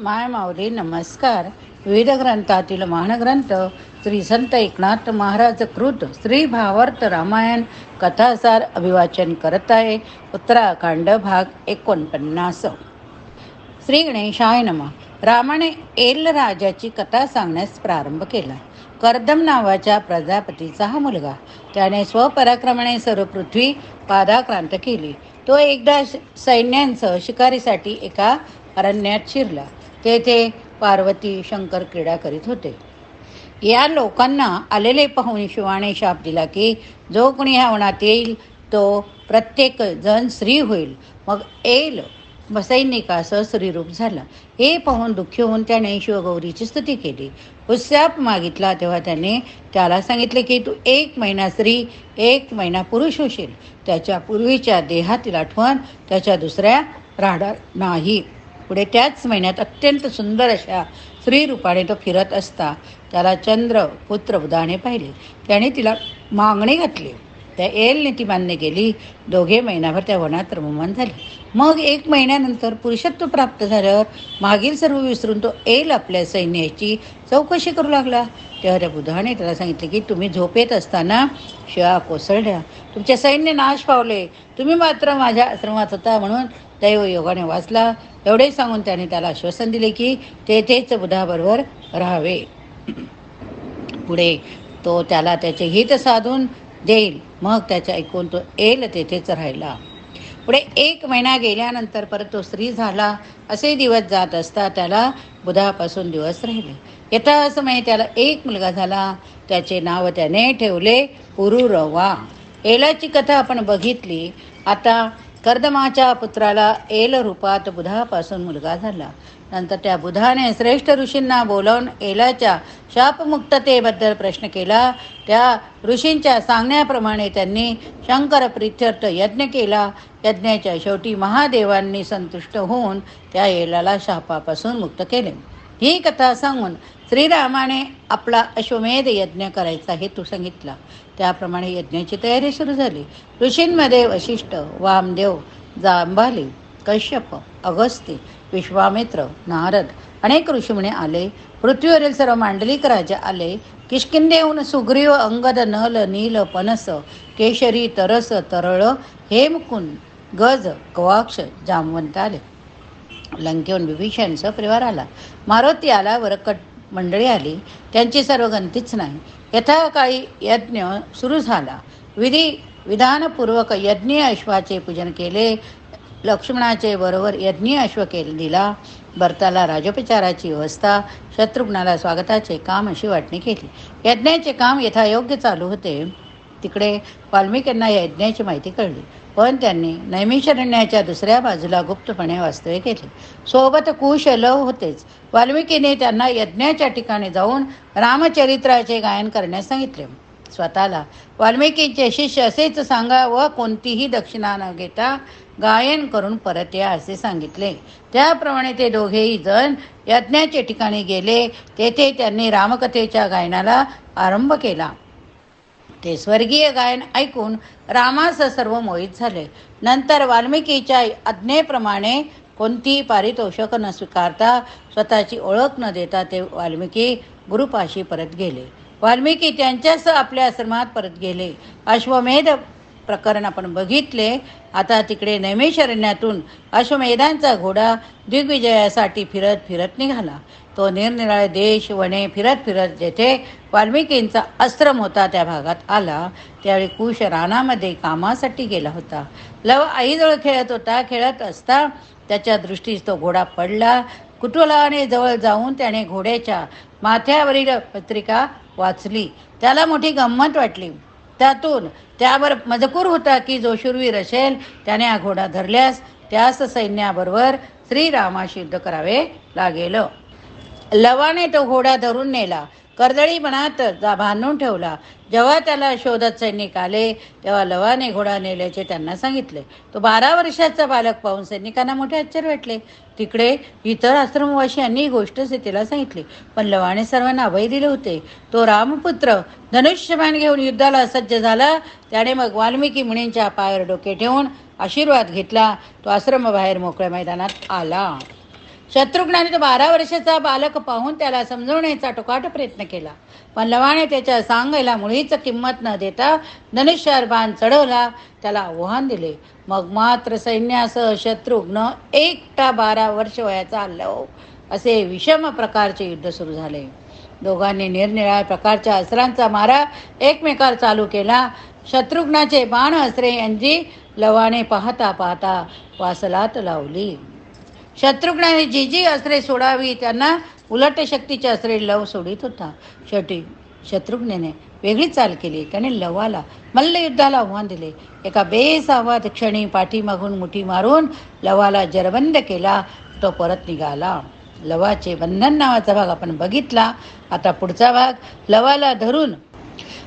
माय माऊली नमस्कार. विविध ग्रंथातील महानग्रंथ श्री संत एकनाथ महाराज कृत श्री भावार्थ रामायण कथासार अभिवाचन करत आहे. उत्तराखंड भाग 49. श्री गणेशाय नमः. रामाने एल राजाची कथा सांगण्यास प्रारंभ केला. कर्दम नावाच्या प्रजापतीचा हा मुलगा. त्याने स्वपराक्रमाने सर्व पृथ्वी पादाक्रांत केली. तो एकदा सैन्यांसह शिकारीसाठी एका अरण्यात शिरला. तेथे पार्वती शंकर क्रीडा करीत होते. या लोकांना आलेले पाहून शिवाने शाप दिला की जो कोणी ह्या वनात येईल तो प्रत्येक जण स्त्री होईल. मग एल सैनिकासह स्त्रीरूप झाला. हे पाहून दुःखी होऊन त्याने शिवगौरीची स्तुती केली. उत्साप मागितला तेव्हा त्याने त्याला सांगितले की तू 1 महिना स्त्री 1 महिना पुरुष होशील. त्याच्या पूर्वीच्या देहातील आठवण त्याच्या दुसऱ्या राहणार नाही. पुढे त्याच महिन्यात अत्यंत सुंदर अशा स्त्रीरूपाने तो फिरत असता त्याला चंद्र पुत्र बुधाने पाहिले. त्याने तिला मागणी घातली. त्या एलने ती मान्य केली. दोघे महिनाभर त्या वनात रममाण झाले. मग 1 महिन्यानंतर पुरुषत्व प्राप्त झाल्यावर मागील सर्व विसरून तो एल आपल्या सैन्याची चौकशी करू लागला. तेव्हा त्या बुधाने त्याला सांगितले की तुम्ही झोपेत असताना शिळा कोसळल्या, तुमचे सैन्य नाश पावले, तुम्ही मात्र माझ्या आश्रमात होता म्हणून दैवयोगाने वाचला. एवढे सांगून त्याने त्याला आश्वासन दिले की तेथेच बुधाबरोबर राहावे. पुढे तो त्याला त्याचे हित साधून देईल. मग त्याचे ऐकून तो एल तेथेच राहिला. पुढे 1 महिना गेल्यानंतर परत तो स्त्री झाला. असे दिवस जात असता त्याला बुधापासून दिवस राहिले. यथासमये त्याला एक मुलगा झाला. त्याचे नाव त्याने ठेवले पुरुरवा. एलाची कथा आपण बघितली. आता कर्दमाच्या पुत्राला एल रूपात बुधापासून मुलगा झाला. नंतर त्या बुधाने श्रेष्ठ ऋषींना बोलावून एलाच्या शापमुक्ततेबद्दल प्रश्न केला. त्या ऋषींच्या सांगण्याप्रमाणे त्यांनी शंकर प्रीत्यर्थ यज्ञ केला. यज्ञाच्या शेवटी महादेवांनी संतुष्ट होऊन त्या एलाला शापापासून मुक्त केले. ही कथा सांगून श्रीरामाने आपला अश्वमेध यज्ञ करायचा हेतू सांगितला. त्याप्रमाणे यज्ञाची तयारी सुरू झाली. ऋषींमध्ये वशिष्ठ, वामदेव, जांबाली, कश्यप, अगस्त्य, विश्वामित्र, नारद अनेक ऋषीमुनी आले. पृथ्वीवरील सर्व मांडलिक राजा आले. किष्किंधेहून सुग्रीव, अंगद, नल, नील, पनस, केशरी, तरस, तरळ, हेमकुंड, गज, गवाक्ष, जामवंत आले. लंकेहून विभीषण सपरिवार आला. मारुती आला. वरकट मंडळी आली. त्यांची सर्व गणतीच नाही. यथाकाळी यज्ञ सुरू झाला. विधानपूर्वक यज्ञीय अश्वाचे पूजन केले. लक्ष्मणाचे बरोबर यज्ञीय अश्व दिला. भरताला राजोपचाराची व्यवस्था, शत्रुघ्नाला स्वागताचे काम अशी वाटणी केली. यज्ञाचे काम यथायोग्य चालू होते. तिकडे वाल्मिकींना या यज्ञाची माहिती कळली. पण त्यांनी नैमिषारण्याच्या दुसऱ्या बाजूला गुप्तपणे वास्तव्य केले. सोबत कुश, लव होतेच. वाल्मिकीने त्यांना यज्ञाच्या ठिकाणी जाऊन रामचरित्राचे गायन करण्यास सांगितले. स्वतःला वाल्मिकींचे शिष्य असेच सांगा व कोणतीही दक्षिणा न घेता गायन करून परत या असे सांगितले. त्याप्रमाणे ते दोघेही जण यज्ञाचे ठिकाणी गेले. तेथे त्यांनी रामकथेच्या गायनाला आरंभ केला. ते स्वर्गीय गायन ऐकून रामास सर्व मोहित झाले. नंतर वाल्मिकीच्या आज्ञेप्रमाणे कोणतीही पारितोषक न स्वीकारता, स्वतःची ओळख न देता ते वाल्मिकी गुरुपाशी परत गेले. वाल्मिकी त्यांच्यासह आपल्या आश्रमात परत गेले. अश्वमेध प्रकरण आपण बघितले. आता तिकडे नैमिषारण्यातून अश्वमेधांचा घोडा दिग्विजयासाठी फिरत फिरत निघाला. तो निरनिराळे देश वने फिरत फिरत जेथे वाल्मिकींचा आश्रम होता त्या भागात आला. त्यावेळी कुश रानामध्ये कामासाठी गेला होता. लव आईजवळ खेळत होता. खेळत असता त्याच्या दृष्टीस तो घोडा पडला. कुतूहलाने जवळ जाऊन त्याने घोड्याच्या माथ्यावरील पत्रिका वाचली. त्याला मोठी गंमत वाटली. त्यातून त्यावर मजकूर होता की जो शूरवीर असेल त्याने हा घोडा धरल्यास त्यास सैन्याबरोबर श्रीरामाशी युद्ध करावे लागेल. लवाने तो घोडा धरून नेला. कर्दळी बनात बांधून ठेवला. जेव्हा त्याला शोधत सैनिक आले तेव्हा लवाने घोडा नेल्याचे त्यांना सांगितले. तो 12 वर्षाचा बालक पाहून सैनिकांना मोठे आश्चर्य वाटले. तिकडे इतर आश्रमवासियांनी ही गोष्ट सीतेला सांगितली. पण लवाने सर्वांना अभय दिले होते. तो रामपुत्र धनुष्यबाण घेऊन युद्धाला सज्ज झाला. त्याने मग वाल्मिकी मुनींच्या पायावर डोके ठेवून आशीर्वाद घेतला. तो आश्रमाबाहेर मोकळ्या मैदानात आला. शत्रुघ्नाने तो 12 वर्षाचा बालक पाहून त्याला समजवण्याचा टोकाट प्रयत्न केला, पण लवाने त्याच्या सांगायला मुळीच किंमत न देता धनुष्यावर बाण चढवला, त्याला आव्हान दिले. मग मात्र सैन्यासह शत्रुघ्न एकटा 12 वर्ष वयाचा लव असे विषम प्रकारचे युद्ध सुरू झाले. दोघांनी निरनिराळ्या प्रकारच्या अस्त्रांचा मारा एकमेकावर चालू केला. शत्रुघ्नाचे बाण अस्त्रे यांची लवाने पाहता पाहता वासलात लावली. शत्रुघ्नाने जी जी अस्त्रे सोडावी त्यांना उलट शक्तीचे अस्त्रे लव सोडित होता. शेवटी शत्रुघ्नाने वेगळी चाल केली. त्याने लवाला मल्लयुद्धाला आव्हान दिले. एका बेसावध क्षणी पाठीमागून मुठी मारून लवाला जरबंद केला. तो परत निघाला. लवाचे बंधन नावाचा भाग आपण बघितला. आता पुढचा भाग, लवाला धरून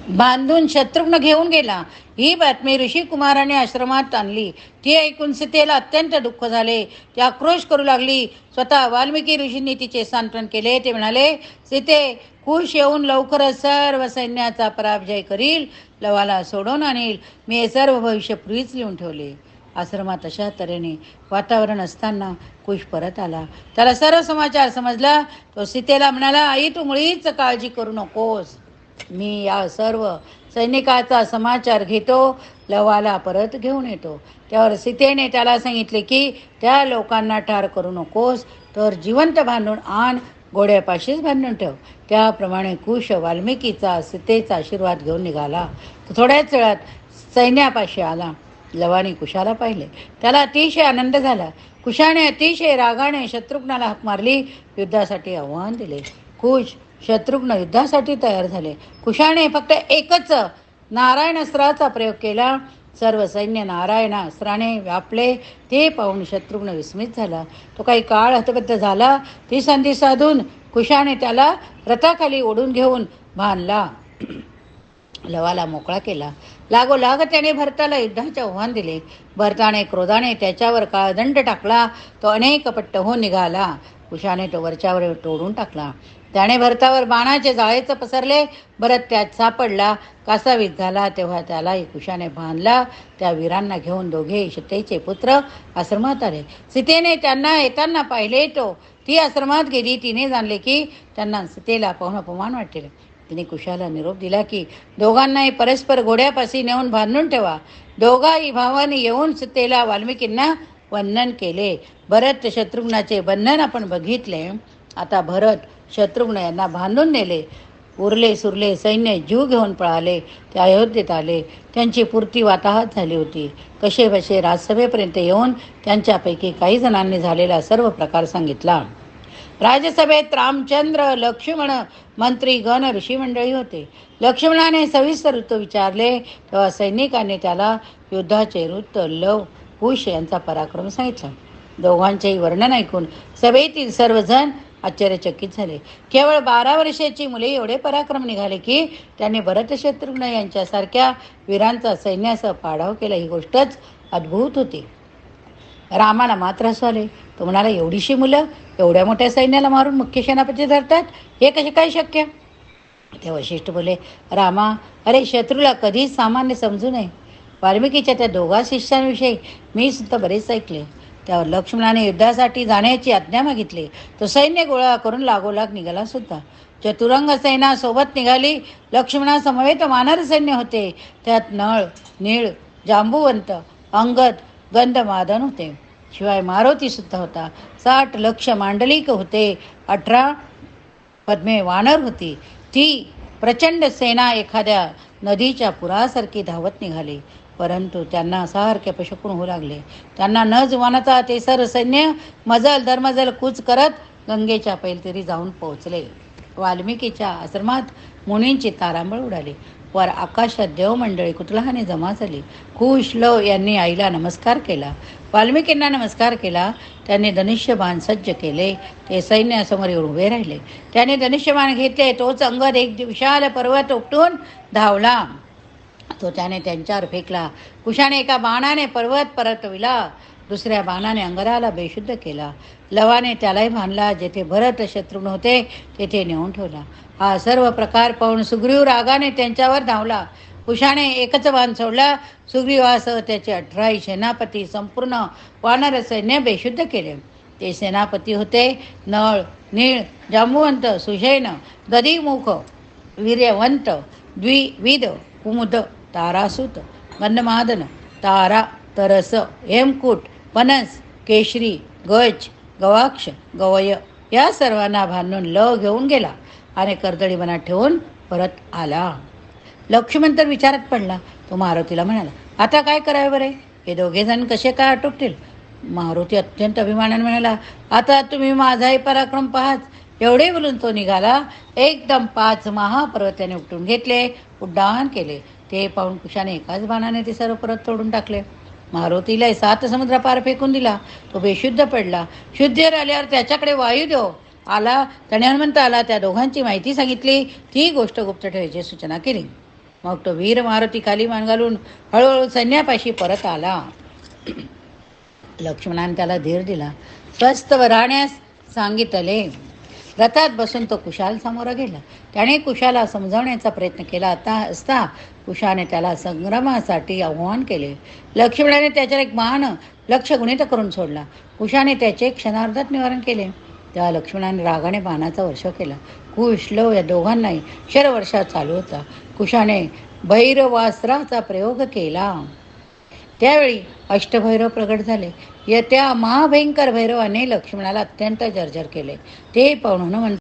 बांधून शत्रुघ्न घेऊन गेला. ही बातमी ऋषिकुमाराने आश्रमात आणली. ती ऐकून सीतेला अत्यंत दुःख झाले. ती आक्रोश करू लागली. स्वतः वाल्मिकी ऋषींनी तिचे सांत्वन केले. ते म्हणाले, सीते, कुश येऊन लवकरच सर्व सैन्याचा पराजय करील, लवाला सोडून आणील. मी हे सर्व भविष्य पूर्वीच लिहून ठेवले. आश्रमात अशा तऱ्हेने वातावरण असताना कुश परत आला. त्याला सर्व समाचार समजला. तो सीतेला म्हणाला, आई, तू मुळीच काळजी करू नकोस. मी या सर्व सैनिकाचा समाचार घेतो, लवाला परत घेऊन येतो. त्यावर सीतेने त्याला सांगितले की त्या लोकांना ठार करू नकोस, तर जिवंत बांधून आण, घोड्यापाशीच बांधून ठेव. त्याप्रमाणे कुश वाल्मिकीचा सीतेचा आशीर्वाद घेऊन निघाला. थोड्याच वेळात सैन्यापाशी आला. लवाने कुशाला पाहिले. त्याला अतिशय आनंद झाला. कुशाने अतिशय रागाने शत्रुघ्नाला हाक मारली, युद्धासाठी आव्हान दिले. कुश शत्रुघ्न युद्धासाठी तयार झाले. कुशाने फक्त एकच नारायणास्त्राचा प्रयोग केला. सर्व सैन्य नारायणास्त्राने व्यापले. ते पाहून शत्रुघ्न विस्मित झाला. तो काही काळ हतबद्ध झाला. ती संधी साधून कुशाने त्याला रथाखाली ओढून घेऊन बांधला. लवाला मोकळा केला. लागोलाग त्याने भरताला युद्धाचे आव्हान दिले. भरताने क्रोधाने त्याच्यावर काळदंड टाकला. तो अनेक पट्ट होऊन निघाला. कुशाने तो वरच्यावर तोडून टाकला. त्याने भरतावर बाणाचे जाळेच पसरले. भरत त्यात सापडला. कासावीस झाला. तेव्हा त्याला कुशाने बांधला. त्या वीरांना घेऊन दोघे सीतेचे पुत्र आश्रमात आले. सीतेने त्यांना येताना पाहिले. ती आश्रमात गेली. तिने जाणले की त्यांना सीतेला पाहून अपमान वाटेल. तिने कुशाला निरोप दिला की दोघांनाही परस्पर घोड्यापाशी नेऊन बांधून ठेवा. दोघाही भावाने येऊन सीतेला वाल्मिकींना वंदन केले. भरत शत्रुघ्नाचे बंधन आपण बघितले. आता भरत शत्रुघ्न यांना बांधून नेले. उरले सुरले सैन्य जीव घेऊन पळाले. ते अयोध्येत आले. त्यांची पुरती वाताहत झाली होती. कसे बसे राजसभेपर्यंत येऊन त्यांच्यापैकी काही जणांनी झालेला सर्व प्रकार सांगितला. राजसभेत रामचंद्र, लक्ष्मण, मंत्री, गण, ऋषी मंडळी होते. लक्ष्मणाने सविस्तर वृत्त विचारले. तेव्हा सैनिकांनी त्याला युद्धाचे वृत्त, लव, कुश यांचा पराक्रम सांगितला. दोघांचेही वर्णन ऐकून सभेतील सर्वजण आश्चर्यचकित झाले. केवळ 12 वर्षाची मुले एवढे पराक्रम निघाले की त्यांनी भरत शत्रुघ्न यांच्यासारख्या वीरांचा सैन्यासह पाडाव केला. ही गोष्टच अद्भुत होती. रामाला मात्र हसू आले. तो म्हणाला, एवढीशी मुलं एवढ्या मोठ्या सैन्याला मारून मुख्य सेनापती धरतात, हे कसे काय शक्य? ते वशिष्ठ बोले, रामा, अरे शत्रूला कधीच सामान्य समजू नये. वाल्मिकीच्या त्या दोघा शिष्यांविषयी मी सुद्धा बरेच ऐकले. त्यावर लक्ष्मणाने युद्धासाठी जाण्याची आज्ञा मागितली. तो सैन्य गोळा करून लागोलाग निघाला सुद्धा. चतुरंग सेना सोबत निघाली. लक्ष्मणासमवेत वानर सैन्य होते. त्यात नळ, नीळ, जांबुवंत, अंगद, गंधमादन होते. शिवाय मारुती सुद्धा होता. 60 लक्ष मांडलिक होते. 18 पद्मे वानर होती. ती प्रचंड सेना एखाद्या नदीच्या पुरासारखी धावत निघाली. परंतु त्यांना सारखे अपशकुन होऊ लागले. त्यांना न जुमानता ते सर्व सैन्य मजल दरमजल कूच करत गंगेच्या पैलतीरी जाऊन पोहोचले. वाल्मिकीच्या आश्रमात मुनींची तारांबळ उडाली. वर आकाशात देवमंडळी कुतूहलाने जमा झाली. कुश, लव यांनी आईला नमस्कार केला. वाल्मिकींना नमस्कार केला. त्यांनी धनुष्यबाण सज्ज केले. ते सैन्यासमोर येऊन उभे राहिले. त्याने धनुष्यबाण घेतले. तोच अंगद एक विशाल पर्वत उपटून धावला. तो त्याने त्यांच्यावर फेकला. कुशाने एका बाणाने पर्वत परतविला. दुसऱ्या बाणाने अंगदाला बेशुद्ध केला. लवाने त्यालाही बांधला. जेथे भरत शत्रुघ्न होते तेथे नेऊन ठेवला. हा सर्व प्रकार पाहून सुग्रीव रागाने त्यांच्यावर धावला. कुशाने एकच बाण सोडला. सुग्रीवासह त्याचे 18 सेनापती संपूर्ण वानर सैन्य बेशुद्ध केले. ते सेनापती होते नळ, नीळ, जांबुवंत, सुषैन, दधिमुख, वीर्यवंत, द्विविद, कुमुद, तारासुत, गंधमादन, तारा, तरस, हेमकूट, पनस, केशरी, गज, गवाक्ष, गवय या सर्वांना बांधून घेऊन गेला आणि कर्दळी वनात ठेवून परत आला. लक्ष्मण तर विचारात पडला. तो मारुतीला म्हणाला, आता काय करावे बरे? हे दोघे जण कसे काय आटोपतील? मारुती अत्यंत अभिमानाने म्हणाला, आता तुम्ही माझाही पराक्रम पाहाच. एवढे बोलून तो निघाला. एकदम 5 महापर्वत त्याने उपटून घेतले, उड्डाण केले. ते पाहून कुशाने एकाच बाणाने ते सर्व पर्वत तोडून टाकले. मारुतीला 7 समुद्रापार फेकून दिला. तो बेशुद्ध पडला. शुद्धीवर आल्यावर त्याच्याकडे वायुदेव आला. त्याने हनुमंताला त्या दोघांची माहिती सांगितली. ती गोष्ट गुप्त ठेवायची सूचना केली. मग तो वीर मारुती खाली मान घालून हळूहळू सैन्यापाशी परत आला. लक्ष्मणाने त्याला धीर दिला. स्वस्थ राहण्यास सांगितले. रथात बसून तो कुशाल समोर गेला. त्याने कुशाला समजावण्याचा प्रयत्न केला असता कुशाने त्याला संग्रामासाठी आव्हान केले. लक्ष्मणाने त्याच्यावर एक बाण लक्ष गुणित करून सोडला. कुशाने त्याचे क्षणार्धात निवारण केले. तेव्हा लक्ष्मणाने रागाने बाणाचा वर्ष केला. कुश लव या दोघांनाही शरवर्षा चालू होता. कुशाने भैरवास्त्राचा प्रयोग केला. त्यावेळी अष्टभैरव प्रगट झाले. त्या महाभयंकर भैरवाने लक्ष्मणाला अत्यंत जर्जर केले. ते पाहून हनुमंत